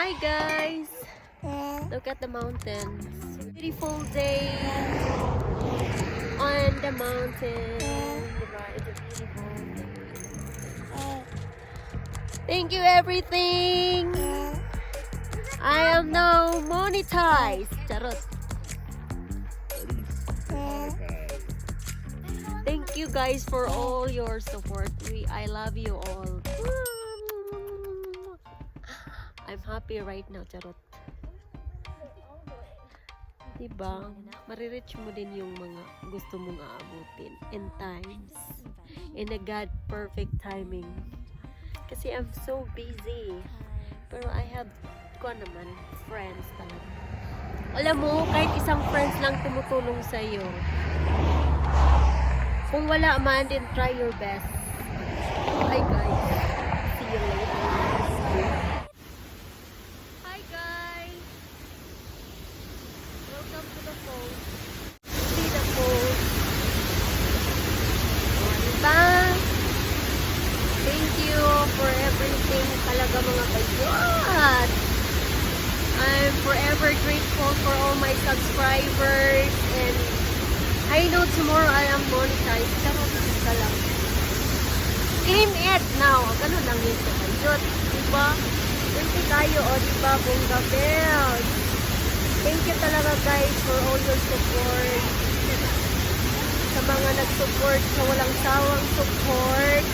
Hi guys! Look at the mountains. Beautiful day on the mountain. Diba? It's a beautiful day. Thank you everything! I am now monetized. Charot. Thank you guys for all your support. I love you all. I'm happy right now, charot. Diba? Marireach mo din yung mga gusto mong aabutin in times. In a God perfect timing. Kasi I'm so busy. Pero I have naman, friends talaga. Alam mo, kahit isang friends lang tumutulong sa'yo. Kung wala man, then try your best. Hi guys. See you later. Hi guys. Welcome to the coast. See the coast. Diba? Thank you for everything. Talaga mga bayot. I'm forever grateful for all my subscribers and I know tomorrow I am monetized. Pero ka lang. Claim it now. Ganun lang yun sa bayot. Diba? Thank tayo o diba? Bongga bells. Thank you talaga guys for all your support. Sa mga nag-support, sa walang sawang support.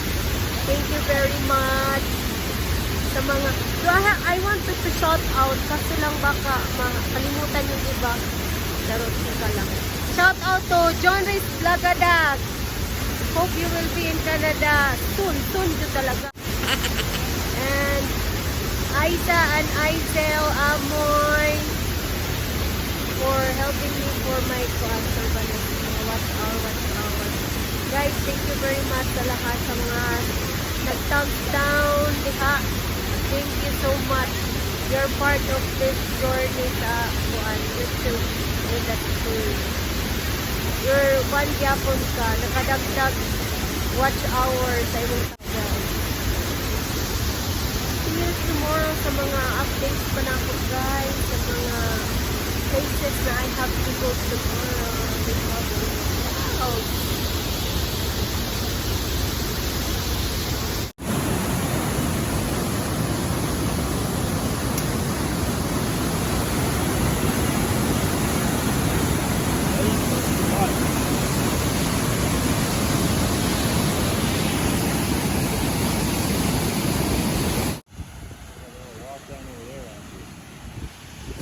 Thank you very much. Sa mga, so I want to shout out kasi lang baka makalimutan yung iba. Charot ka lang. Shout out to John Reyes Blagadag. Hope you will be in Canada soon yun talaga. And Isa and Isel Amoy for helping me for my sponsor. Watch out. Guys, thank you very much sa lahat sa mga nag-thumbs down. Diha. Thank you so much. You're part of this journey sa YouTube industry. You're one yapon ka. Nakadagdag watch hours sa imong tagal. See you tomorrow sa mga updates pa na ako guys. Sa mga places na I have to go tomorrow. Oh.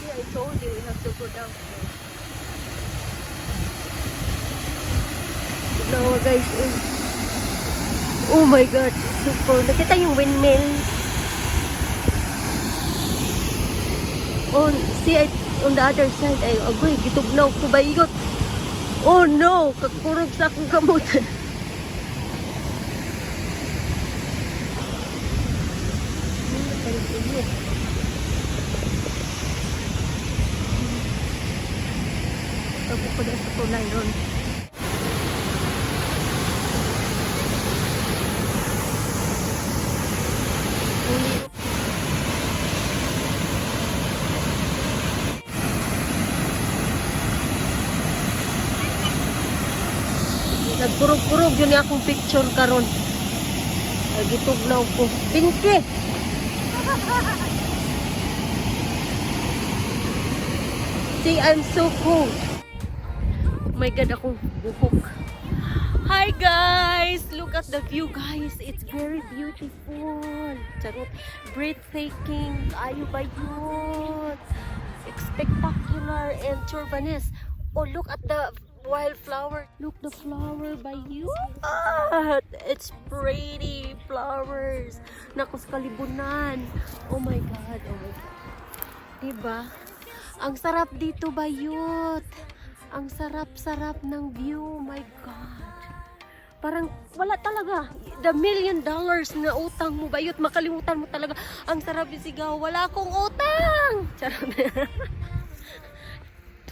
I told you we have to go down there. Now guys, oh my god, super. Nakita yung windmill. See, on the other side, ay agoy, gitugnaw ko bayot. Oh no, kagkurog sa akong kamutan. Ako pa sa tulay ron. Nagkurog-kurog yun akong picture karon. Gitugnaw ko. Pinky! See, I'm so cold. Oh my god, akong buhok. Hi guys! Look at the view guys. It's very beautiful. Charot. Breathtaking. Ayo ba yun? Spectacular and turbanes. Oh, look at the wildflower. Look the flower by you. It's pretty flowers. Nakos kalibunan. Oh my god. Oh my god. Diba? Ang sarap dito bayot. Ang sarap-sarap ng view. My God. Parang wala talaga. The $1 million na utang mo bayot. Makalimutan mo talaga. Ang sarap isigaw. Wala akong utang. Charot.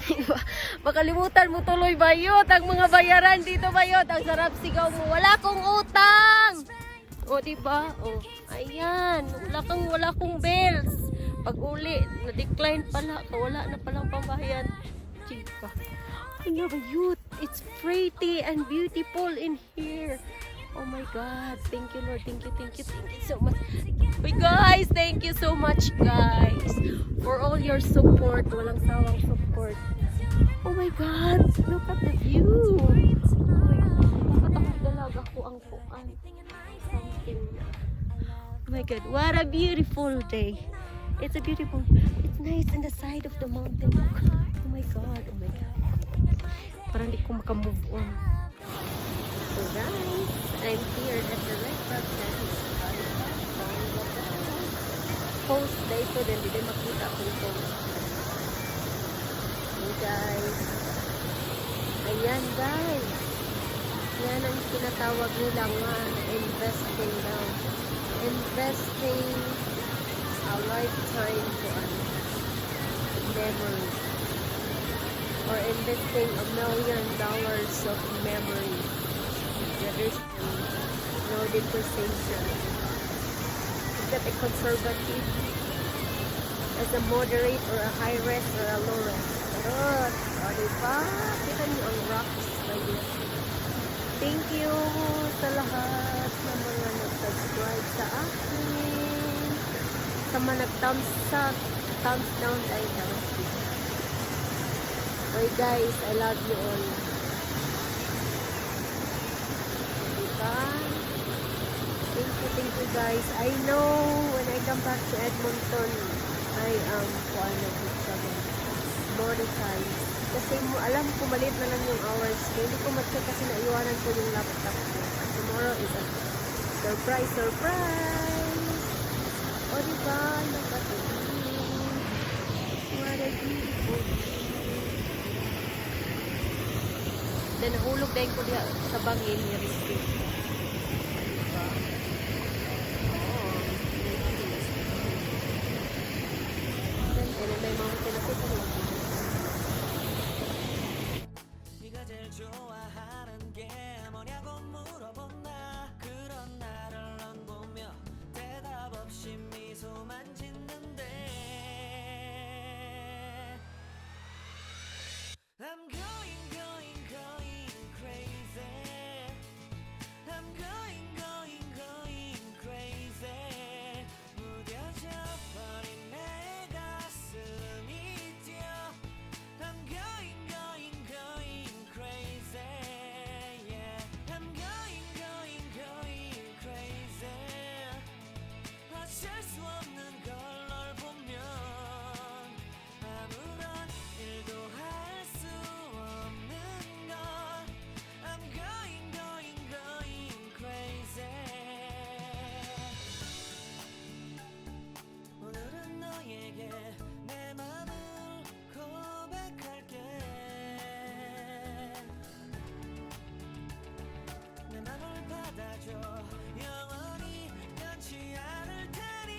Diba? Makalimutan mo tuloy bayot. Ang mga bayaran dito bayot. Ang sarap sigaw mo. Wala akong utang. O diba? O. Ayan. Wala kong bills. Pag uli, na-decline pala. Wala na palang pambahayan. Chika. I love you. It's pretty and beautiful in here. Oh my God. Thank you, Lord. Thank you, thank you, thank you so much. Hey guys, thank you so much, guys, for all your support. Walang sawang support. Oh my God. Look at the view. Oh my God. Bakit ang dalaga ko ang kuan? Something na. Oh my God. What a beautiful day. It's a beautiful, it's nice on the side of the mountain. Look. Oh my God, oh my God. Parang di ko makamove on. So guys, I'm here at the restaurant. Post na ito, then hindi makita ko ito. Hey guys. Ayan guys. Yan ang tinatawag nila nga, investing daw. Investing a lifetime to memory, or investing $1 million of memory. There's no depreciation. Is that a conservative, as a moderate, or a high risk, or a low risk? Charot! O diba? Kita nyo ang rocks by this. Thank you sa lahat ng mga nag-subscribe sa akin. Sa mga nag-thumbs down tayo. Okay guys, I love you all. Diba? Thank you guys. I know when I come back to Edmonton, I am monetized. Kasi alam ko maliit na lang yung hours. Hindi ko mag-check kasi naiwanan ko yung laptop ko. Tomorrow is a surprise! O diba? Look at the view. What a beautiful view. Then nahulog dahil ko diya sa bangin ni Rizky. Diba? Oo. Then may mga tinapit ako. 네가 제일 좋아하는 게 뭐냐고 물어본다. 그런 나를 넌 보며 대답 없이 미소만 짓는데 I'm going crazy. I'm going crazy. 무뎌져 버린 내 가슴이 뛰어. I'm going crazy. Yeah. I'm going crazy. 어쩔 수 없는 걸 널 보면 아무런 일도 할 수 없는 걸. I'm going crazy. 오늘은 너에게 내 맘을 고백할게. 내 맘을 받아줘. 영원히 변치 않을 테니.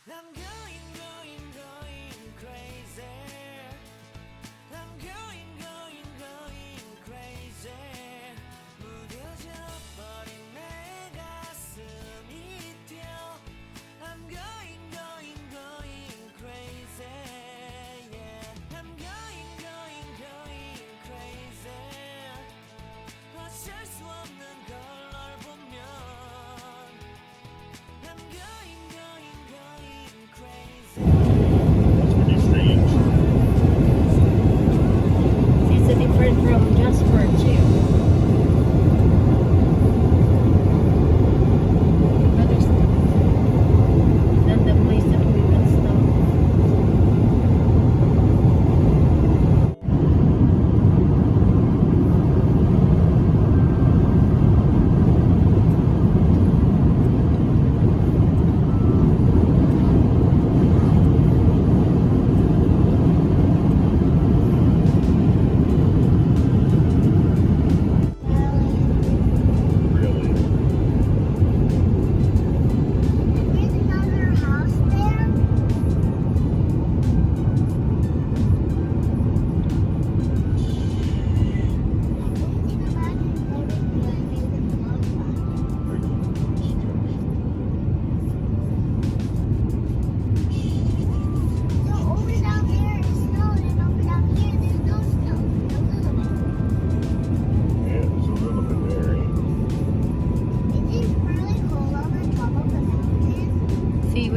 I'm going crazy. I'm going crazy. 무뎌져 버린 내 가슴이 뛰어. I'm going crazy. Yeah. I'm going crazy.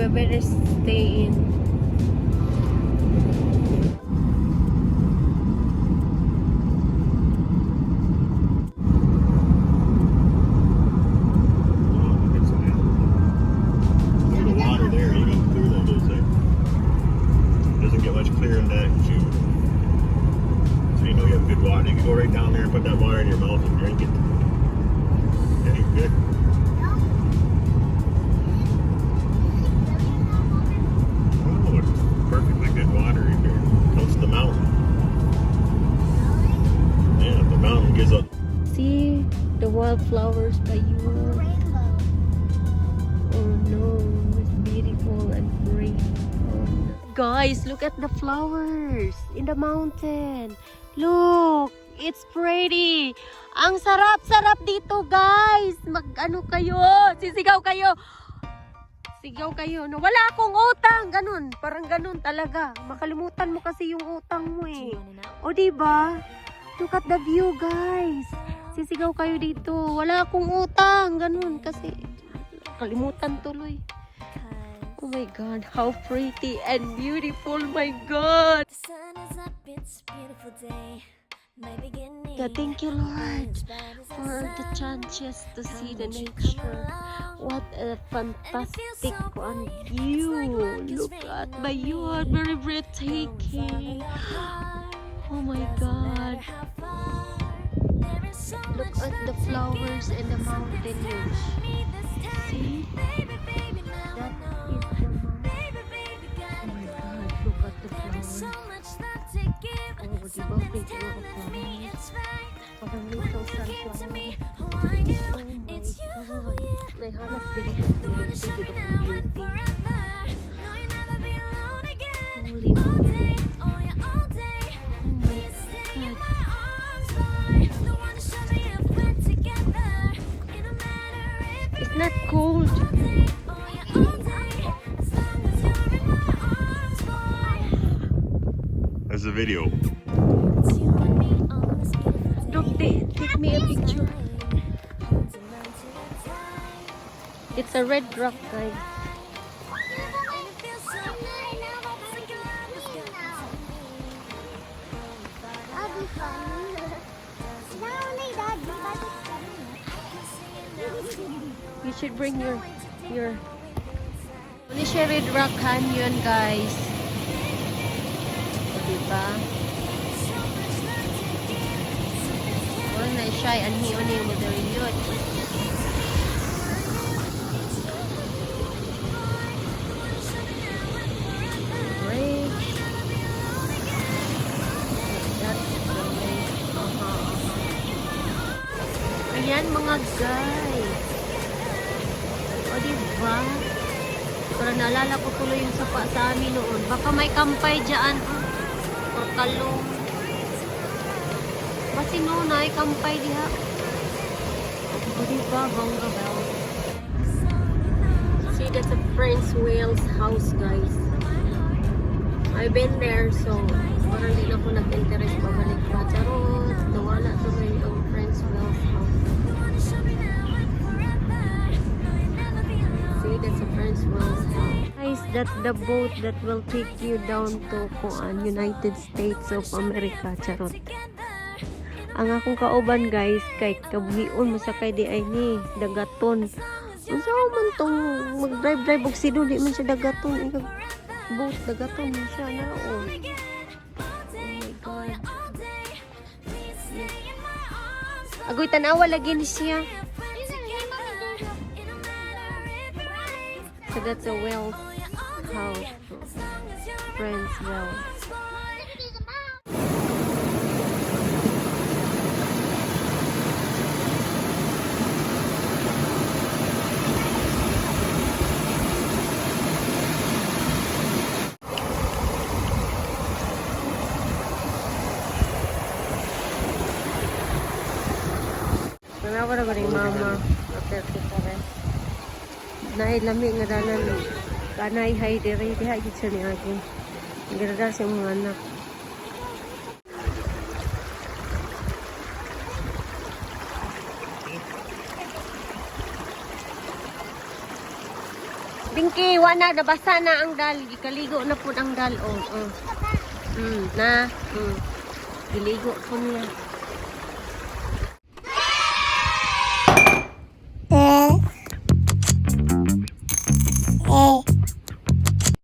we better stay in. Clear in that tube. So you know you have good water. You can go right down there and put that water in your mouth and drink it. Yeah, you're good. Oh, it's perfectly good water in here. Comes to the mountain. Yeah, the mountain gives up. See the wildflowers by you. Oh no, it's beautiful and pretty. Guys, look at the flowers in the mountain. Look, it's pretty. Ang sarap-sarap dito, guys. Mag-ano kayo? Sisigaw kayo. Sigaw kayo. No, wala akong utang. Ganun. Parang ganun talaga. Makalimutan mo kasi yung utang mo eh. O, diba? Look at the view, guys. Sisigaw kayo dito. Wala akong utang. Ganun. Kasi kalimutan tuloy. Oh my God, how pretty and beautiful, my God. God, thank you, Lord, for the chances to see the nature. What a fantastic view. Look at my yard, very breathtaking. Oh my God. Look at the flowers and the mountain. See? That is the mountain. Oh my God, look at the flowers. Oh, diba? Pretty little flowers. Parang little sunflower. Oh my God. Naihanap din ito. Holy it's not cold. There's a video. Look, take me a picture. It's a red rock, guys. You should bring your Ini siya Red Rock Canyon, guys. Diba? Oh, na siya anhi-uni mo dari yun. Bridge. That's the lake. Ayan, mga guys. O, diba? Para naalala ko tuloy yung sapa sa amin noon. Baka may kampay dyan. Or kalong. Basi noon ay kampay diha. O, diba? Bangga daw. See, that's a Prince Wales house, guys. I've been there, so parang di na ako nag-interest babalik pa. Charot, nawala tuloy ang Prince Wales house. See, that's a Prince Wales house. Guys, that's the boat that will take you down to United States of America. Charot. Ang akong kauban, guys, kay kabuhion masakay di ay ni dagaton. Unsa man tong mag-drive og sido di man siya dagaton. Boat dagaton man siya na oh. Oh my God. Agoy tanawa lagi ni siya. So that's a Wells house. Friends Wells. Kenapa na galing mama? Aperte ka rin. Nailami nga dalan. Kanay hay diri diha gid siya ni Agi. Ganda sa mga anak. Binky, wala na, nabasa na ang dal. Ikaligo na po ang dal. Oh, oh. Na. Iligo po niya.